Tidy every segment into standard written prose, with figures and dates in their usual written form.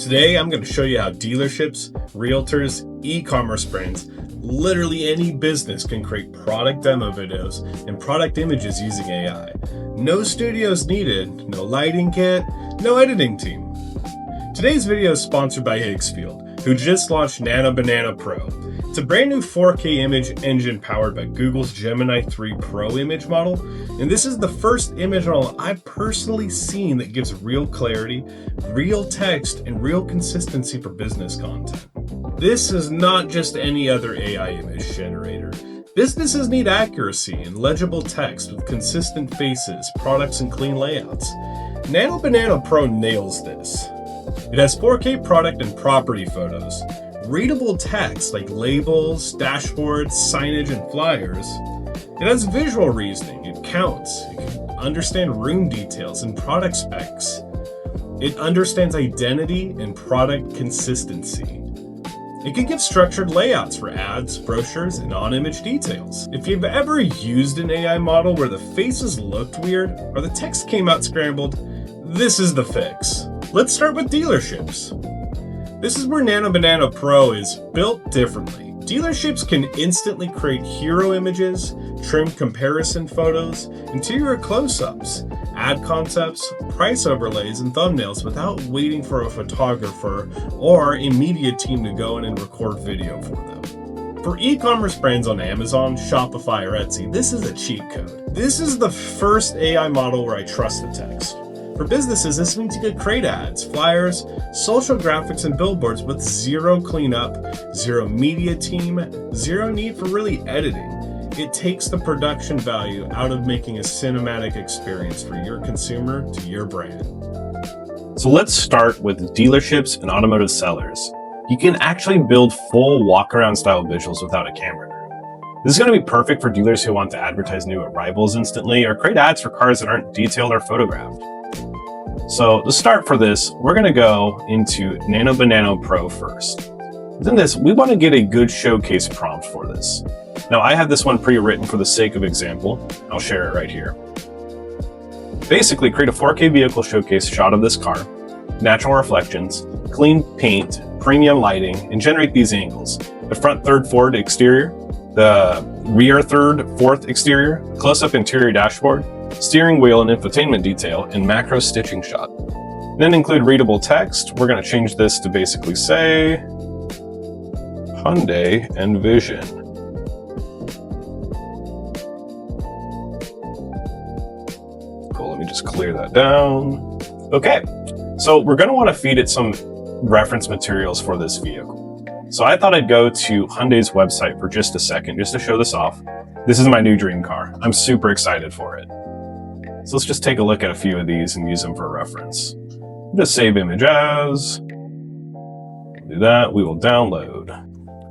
Today, I'm going to show you how dealerships, realtors, e-commerce brands, literally any business can create product demo videos and product images using AI. No studios needed, no lighting kit, no editing team. Today's video is sponsored by Higgsfield, who just launched Nano Banana Pro. It's a brand new 4K image engine powered by Google's Gemini 3 Pro image model, and this is the first image model I've personally seen that gives real clarity, real text, and real consistency for business content. This is not just any other AI image generator. Businesses need accuracy and legible text with consistent faces, products, and clean layouts. Nano Banana Pro nails this. It has 4K product and property photos, readable text like labels, dashboards, signage, and flyers. It has visual reasoning, it counts, it can understand room details and product specs. It understands identity and product consistency. It can give structured layouts for ads, brochures, and on-image details. If you've ever used an AI model where the faces looked weird or the text came out scrambled, this is the fix. Let's start with dealerships. This is where Nano Banana Pro is built differently. Dealerships can instantly create hero images, trim comparison photos, interior close-ups, ad concepts, price overlays, and thumbnails without waiting for a photographer or a media team to go in and record video for them. For e-commerce brands on Amazon, Shopify, or Etsy, this is a cheat code. This is the first AI model where I trust the text. For businesses, this means you could create ads, flyers, social graphics, and billboards with zero cleanup, zero media team, zero need for really editing. It takes the production value out of making a cinematic experience for your consumer to your brand. So let's start with dealerships and automotive sellers. You can actually build full walk-around style visuals without a camera. This is going to be perfect for dealers who want to advertise new arrivals instantly or create ads for cars that aren't detailed or photographed. So to start for this, we're going to go into Nano Banana Pro first. Within this, we want to get a good showcase prompt for this. Now I have this one pre-written for the sake of example. I'll share it right here. Basically, create a 4K vehicle showcase shot of this car, natural reflections, clean paint, premium lighting, and generate these angles. The front third forward exterior, the rear third fourth exterior, close-up interior dashboard, steering wheel and infotainment detail, and macro stitching shot. Then include readable text. We're going to change this to basically say Hyundai Envision. Cool, let me just clear that down. Okay, so we're going to want to feed it some reference materials for this vehicle. So I thought I'd go to Hyundai's website for just a second, just to show this off. This is my new dream car. I'm super excited for it. So let's just take a look at a few of these and use them for reference. Just save image as. Do that, we will download.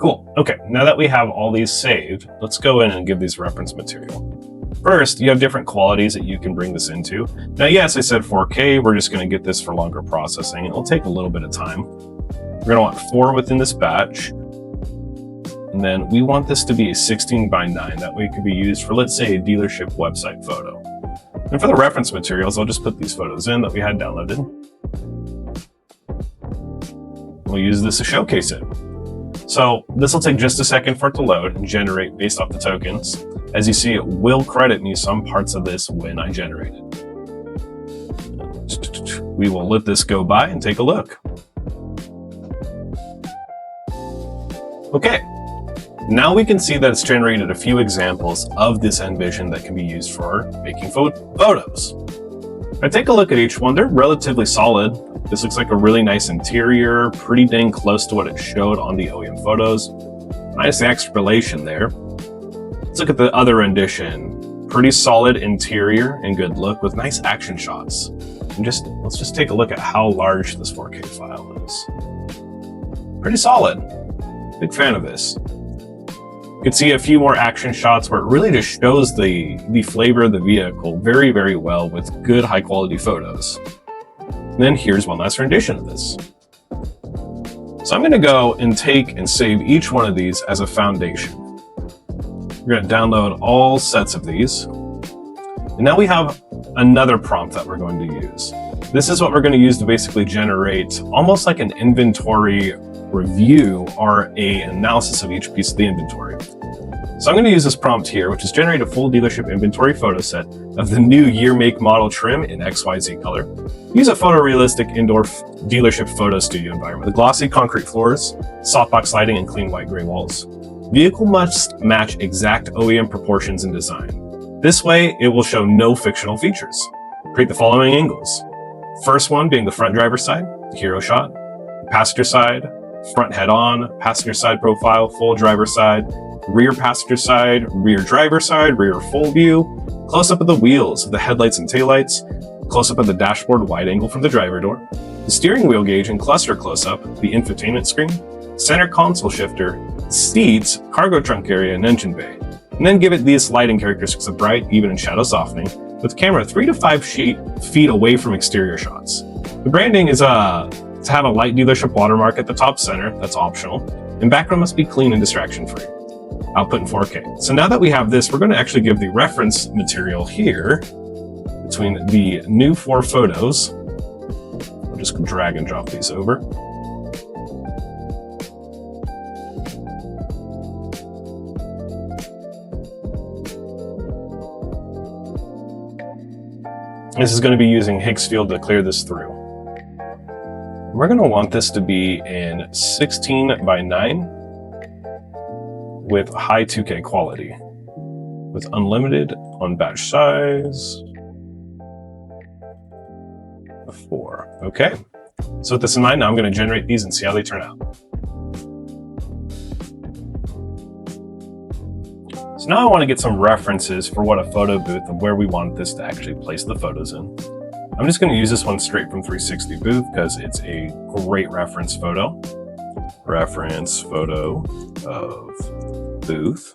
Cool, okay, now that we have all these saved, let's go in and give these reference material. First, you have different qualities that you can bring this into. Now, yes, I said 4K, we're just gonna get this for longer processing. It'll take a little bit of time. We're gonna want 4 within this batch. And then we want this to be a 16:9. That way it could be used for, let's say, a dealership website photo. And for the reference materials, I'll just put these photos in that we had downloaded. We'll use this to showcase it. So this will take just a second for it to load and generate based off the tokens. As you see, it will credit me some parts of this when I generate it. We will let this go by and take a look. Okay. Now we can see that it's generated a few examples of this Envision that can be used for making photos. If I take a look at each one, they're relatively solid. This looks like a really nice interior, pretty dang close to what it showed on the OEM photos. Nice explanation there. Let's look at the other rendition. Pretty solid interior and good look with nice action shots. And let's just take a look at how large this 4K file is. Pretty solid. Big fan of this. You can see a few more action shots where it really just shows the flavor of the vehicle very, very well with good high quality photos. And then here's one last rendition of this. So I'm going to go and take and save each one of these as a foundation. We're going to download all sets of these. And now we have another prompt that we're going to use. This is what we're going to use to basically generate almost like an inventory review or an analysis of each piece of the inventory. So I'm going to use this prompt here, which is generate a full dealership inventory photo set of the new year, make, model trim in XYZ color. Use a photorealistic indoor dealership photo studio environment with glossy concrete floors, softbox lighting, and clean white gray walls. Vehicle must match exact OEM proportions and design. This way, it will show no fictional features. Create the following angles. First one being the front driver side, the hero shot, passenger side, front head-on, passenger side profile, full driver side, rear passenger side, rear driver side, rear full view, close-up of the wheels, the headlights and taillights, close-up of the dashboard wide angle from the driver door, the steering wheel gauge and cluster close-up, the infotainment screen, center console shifter, seats, cargo trunk area, and engine bay. And then give it these lighting characteristics of bright, even, and shadow softening, with the camera 3 to 5 feet away from exterior shots. The branding is to have a light dealership watermark at the top center, that's optional, and background must be clean and distraction-free. Output in 4K. So now that we have this, we're going to actually give the reference material here between the new 4 photos. I'll just drag and drop these over. This is going to be using Higgsfield to clear this through. We're going to want this to be in 16 by 9 with high 2K quality, with unlimited on batch size of 4. Okay, so with this in mind, now I'm going to generate these and see how they turn out. So now I want to get some references for what a photo booth and where we want this to actually place the photos in. I'm just going to use this one straight from 360 booth because it's a great reference photo. Reference photo of booth.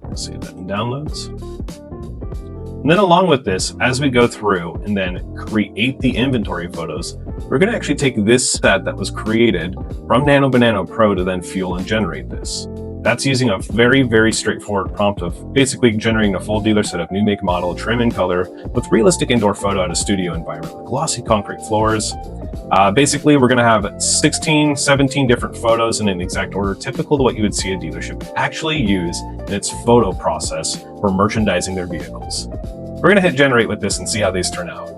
Let's see that in downloads. And then along with this, as we go through and then create the inventory photos, we're going to actually take this set that was created from Nano Banana Pro to then fuel and generate this. That's using a very, very straightforward prompt of basically generating a full dealer set of new make, model, trim, and color with realistic indoor photo at a studio environment with glossy concrete floors. Basically, we're going to have 16, 17 different photos in an exact order, typical to what you would see a dealership actually use in its photo process for merchandising their vehicles. We're going to hit generate with this and see how these turn out.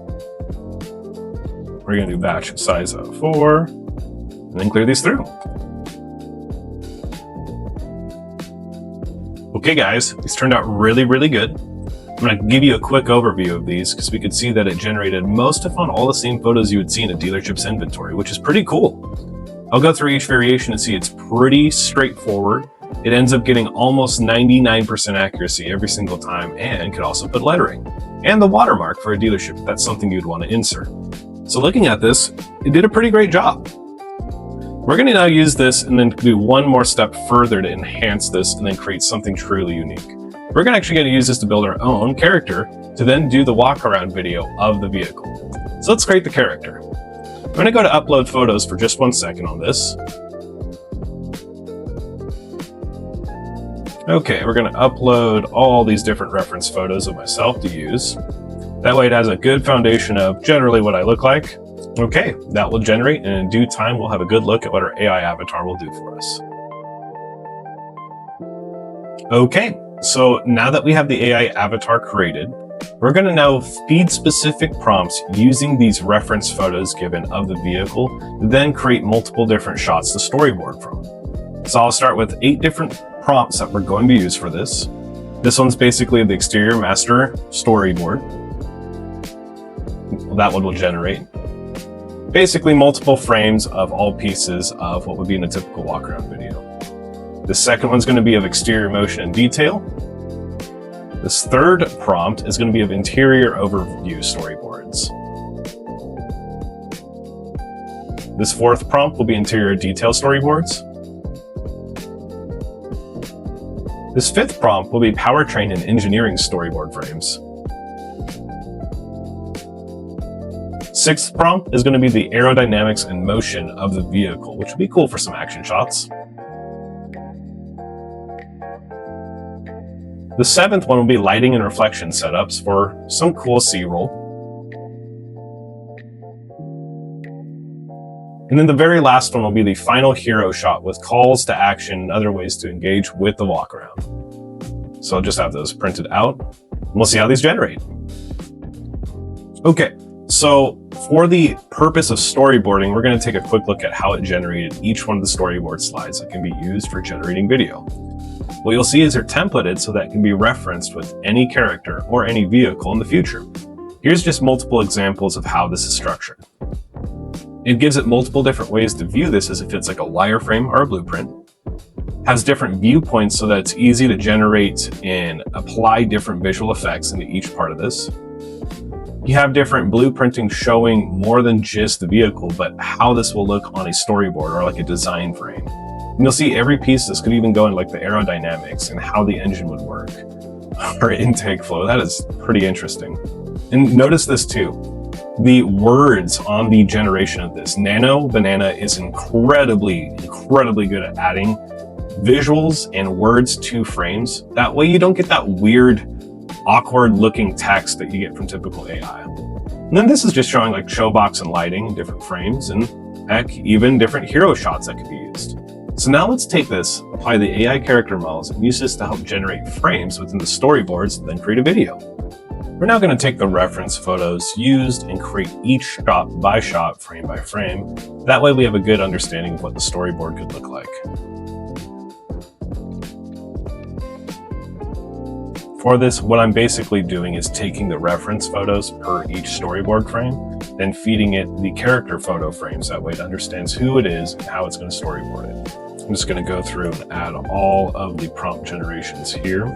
We're going to do batch size of 4, and then clear these through. Okay guys, these turned out really, really good. I'm going to give you a quick overview of these because we could see that it generated most, if not all, the same photos you would see in a dealership's inventory, which is pretty cool. I'll go through each variation and see it's pretty straightforward. It ends up getting almost 99% accuracy every single time and could also put lettering and the watermark for a dealership if that's something you'd want to insert. So looking at this, it did a pretty great job. We're going to now use this and then do one more step further to enhance this and then create something truly unique. We're actually going to use this to build our own character to then do the walk around video of the vehicle. So let's create the character. I'm going to go to upload photos for just 1 second on this. Okay, we're going to upload all these different reference photos of myself to use. That way it has a good foundation of generally what I look like. Okay, that will generate, and in due time, we'll have a good look at what our AI avatar will do for us. Okay, so now that we have the AI avatar created, we're going to now feed specific prompts using these reference photos given of the vehicle, then create multiple different shots to storyboard from. So I'll start with 8 different prompts that we're going to use for this. This one's basically the exterior master storyboard. That one will generate basically multiple frames of all pieces of what would be in a typical walk-around video. The second one's going to be of exterior motion and detail. This third prompt is going to be of interior overview storyboards. This fourth prompt will be interior detail storyboards. This fifth prompt will be powertrain and engineering storyboard frames. Sixth prompt is going to be the aerodynamics and motion of the vehicle, which would be cool for some action shots. The seventh one will be lighting and reflection setups for some cool C-roll. And then the very last one will be the final hero shot with calls to action and other ways to engage with the walk around. So I'll just have those printed out and we'll see how these generate. Okay, so for the purpose of storyboarding, we're going to take a quick look at how it generated each one of the storyboard slides that can be used for generating video. What you'll see is they're templated so that it can be referenced with any character or any vehicle in the future. Here's just multiple examples of how this is structured. It gives it multiple different ways to view this as if it's like a wireframe or a blueprint. Has different viewpoints so that it's easy to generate and apply different visual effects into each part of this. You have different blueprinting showing more than just the vehicle, but how this will look on a storyboard or like a design frame. And you'll see every piece of this could even go into like the aerodynamics and how the engine would work or intake flow. That is pretty interesting. And notice this too. The words on the generation of this. Nano Banana is incredibly good at adding visuals and words to frames. That way you don't get that weird, awkward looking text that you get from typical AI. And then this is just showing like showbox and lighting in different frames and heck, even different hero shots that could be used. So now let's take this, apply the AI character models and use this to help generate frames within the storyboards, then create a video. We're now going to take the reference photos used and create each shot by shot, frame by frame. That way we have a good understanding of what the storyboard could look like. For this, what I'm basically doing is taking the reference photos per each storyboard frame, then feeding it the character photo frames. That way it understands who it is and how it's going to storyboard it. I'm just going to go through and add all of the prompt generations here.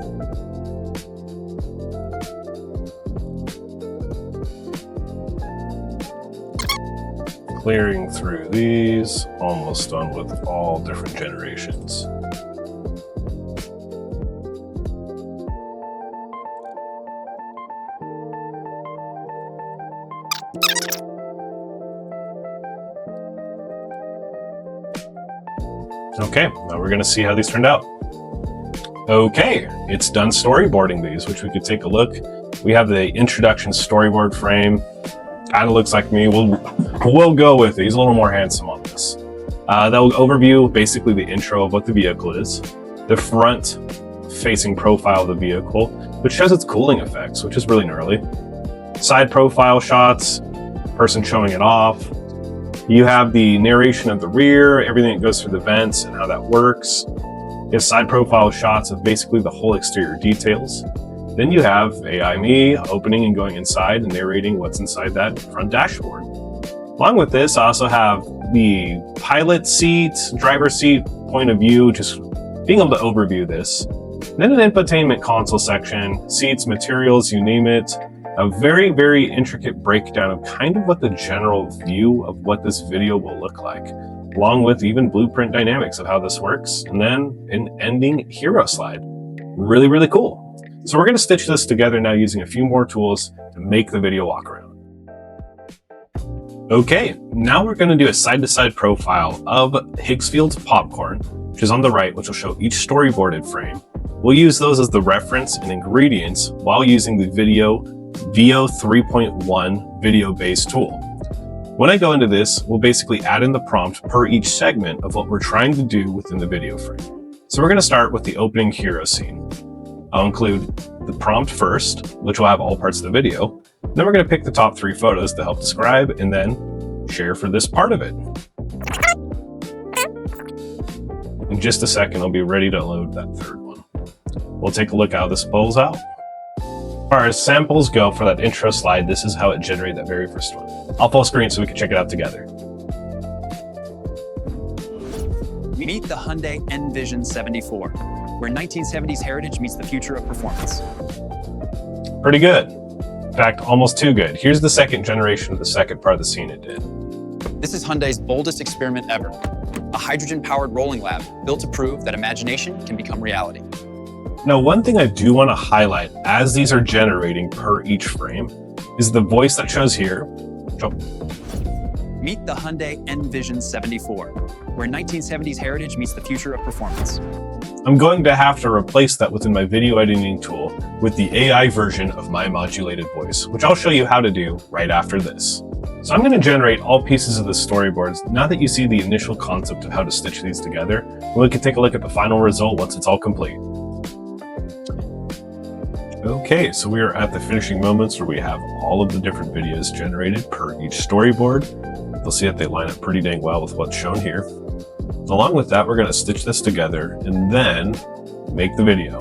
Clearing through these, almost done with all different generations. Okay, now we're going to see how these turned out. Okay, it's done storyboarding these, which we could take a look. We have the introduction storyboard frame. Kind of looks like me. We'll go with it. He's a little more handsome on this. That will overview basically the intro of what the vehicle is, the front facing profile of the vehicle, which shows its cooling effects, which is really gnarly. Side profile shots, person showing it off. You have the narration of the rear, everything that goes through the vents and how that works. You have side profile shots of basically the whole exterior details. Then you have AI me opening and going inside and narrating what's inside that front dashboard. Along with this, I also have the pilot seat, driver seat point of view, just being able to overview this. And then an infotainment console section, seats, materials, you name it. A very, very intricate breakdown of kind of what the general view of what this video will look like, along with even blueprint dynamics of how this works. And then an ending hero slide. Really, really cool. So we're going to stitch this together now using a few more tools to make the video walk around. Okay, now we're going to do a side-to-side profile of Higgsfield's popcorn, which is on the right, which will show each storyboarded frame. We'll use those as the reference and ingredients while using the VO 3.1 video-based tool. When I go into this, we'll basically add in the prompt per each segment of what we're trying to do within the video frame. So we're going to start with the opening hero scene. I'll include the prompt first, which will have all parts of the video. Then we're going to pick the top 3 photos to help describe and then share for this part of it. In just a second, I'll be ready to load that third one. We'll take a look how this pulls out. As far as samples go for that intro slide, this is how it generated that very first one. I'll full screen so we can check it out together. Meet the Hyundai Envision 74, where 1970s heritage meets the future of performance. Pretty good. In fact, almost too good. Here's the second generation of the second part of the scene it did. This is Hyundai's boldest experiment ever, a hydrogen-powered rolling lab built to prove that imagination can become reality. Now, one thing I do want to highlight as these are generating per each frame is the voice that shows here. Meet the Hyundai Envision 74, where 1970s heritage meets the future of performance. I'm going to have to replace that within my video editing tool with the AI version of my modulated voice, which I'll show you how to do right after this. So I'm going to generate all pieces of the storyboards now that you see the initial concept of how to stitch these together. We can take a look at the final result once it's all complete. Okay, so we are at the finishing moments where we have all of the different videos generated per each storyboard. You'll see that they line up pretty dang well with what's shown here. Along with that, we're going to stitch this together and then make the video.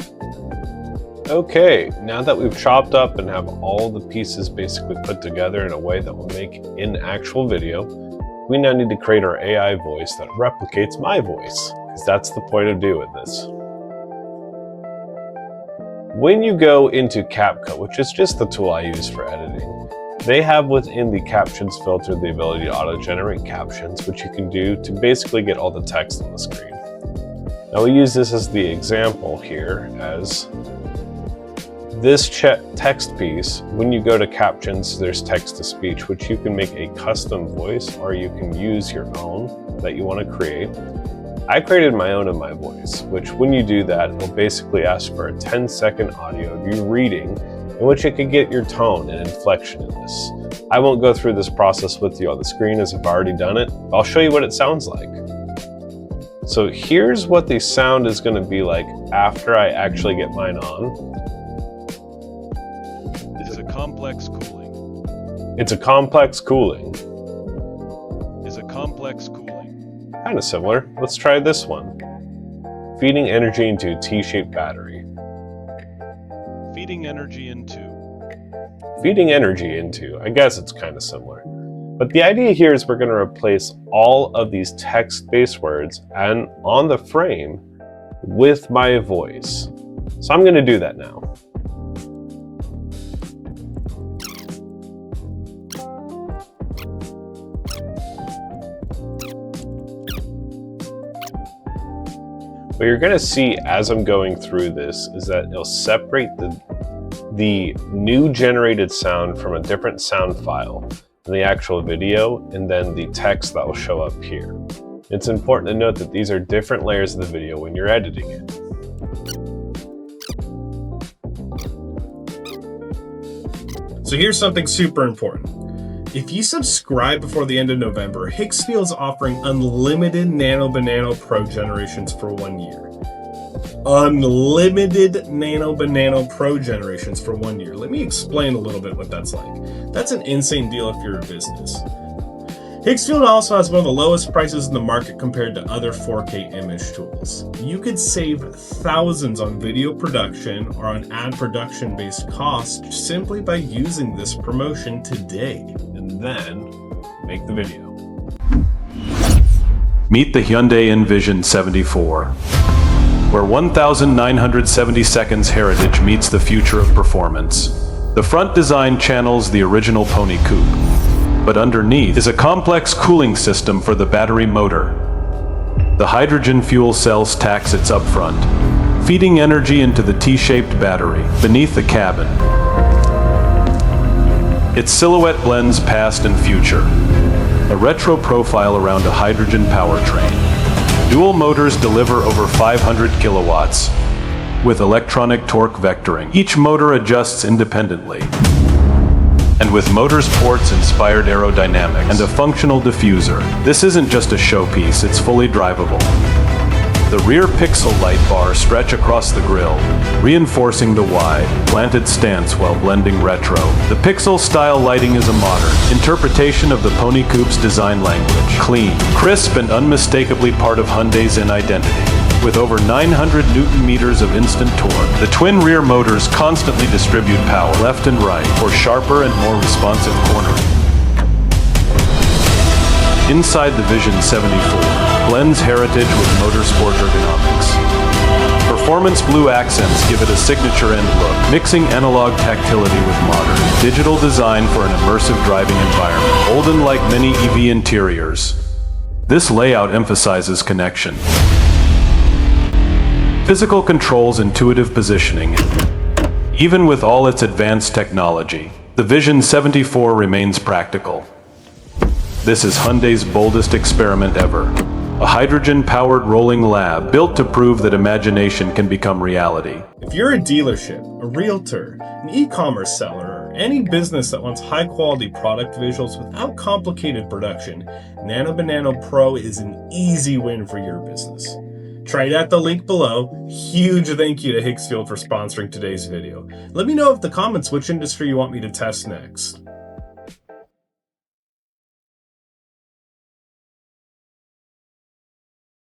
Okay, now that we've chopped up and have all the pieces basically put together in a way that will make an actual video, we now need to create our AI voice that replicates my voice, because that's the point of doing this. When you go into CapCut, which is just the tool I use for editing, they have within the captions filter the ability to auto-generate captions, which you can do to basically get all the text on the screen. Now we use this as the example here as this text piece. When you go to captions, there's text-to-speech, which you can make a custom voice or you can use your own that you want to create. I created my own in my voice, which when you do that, it'll basically ask for a 10-second audio of you reading in which it could get your tone and inflection in this. I won't go through this process with you on the screen as I've already done it. I'll show you what it sounds like. So here's what the sound is going to be like after I actually get mine on. Is a complex cooling. It's a complex cooling. Is a complex cooling. Kind of similar. Let's try this one. Feeding energy into a T-shaped battery. Feeding energy into. Feeding energy into. I guess it's kind of similar. But the idea here is we're going to replace all of these text-based words and on the frame with my voice. So I'm going to do that now. What you're going to see as I'm going through this is that it'll separate the new generated sound from a different sound file in the actual video, and then the text that will show up here. It's important to note that these are different layers of the video when you're editing it. So here's something super important. If you subscribe before the end of November, Higgsfield's offering unlimited Nano Banana Pro generations for 1 year. Unlimited Nano Banana Pro generations for 1 year. Let me explain a little bit what that's like. That's an insane deal if you're a business. Higgsfield also has one of the lowest prices in the market compared to other 4K image tools. You could save thousands on video production or on ad production based costs simply by using this promotion today. And then make the video. Meet the Hyundai Envision 74, where 1,970 seconds heritage meets the future of performance. The front design channels the original Pony Coupe, but underneath is a complex cooling system for the battery motor. The hydrogen fuel cell stacks its up front, feeding energy into the T-shaped battery beneath the cabin. Its silhouette blends past and future, a retro profile around a hydrogen powertrain. Dual motors deliver over 500 kilowatts, with electronic torque vectoring. Each motor adjusts independently, and with motorsports inspired aerodynamics and a functional diffuser. This isn't just a showpiece, it's fully drivable. The rear pixel light bars stretch across the grille, reinforcing the wide, planted stance while blending retro. The pixel-style lighting is a modern interpretation of the Pony Coupe's design language. Clean, crisp, and unmistakably part of Hyundai's identity. With over 900 Newton-meters of instant torque, the twin rear motors constantly distribute power left and right for sharper and more responsive cornering. Inside the Vision 74, blends heritage with motorsport ergonomics. Performance blue accents give it a signature end look, mixing analog tactility with modern, digital design for an immersive driving environment. Olden like many EV interiors, this layout emphasizes connection. Physical controls, intuitive positioning. Even with all its advanced technology, the Vision 74 remains practical. This is Hyundai's boldest experiment ever. A hydrogen-powered rolling lab built to prove that imagination can become reality. If you're a dealership, a realtor, an e-commerce seller, or For any business that wants high quality product visuals without complicated production, Nano Banana Pro is an easy win for your business. Try it at the link below. Huge thank you to Higgsfield for sponsoring today's video. Let me know in the comments which industry you want me to test next.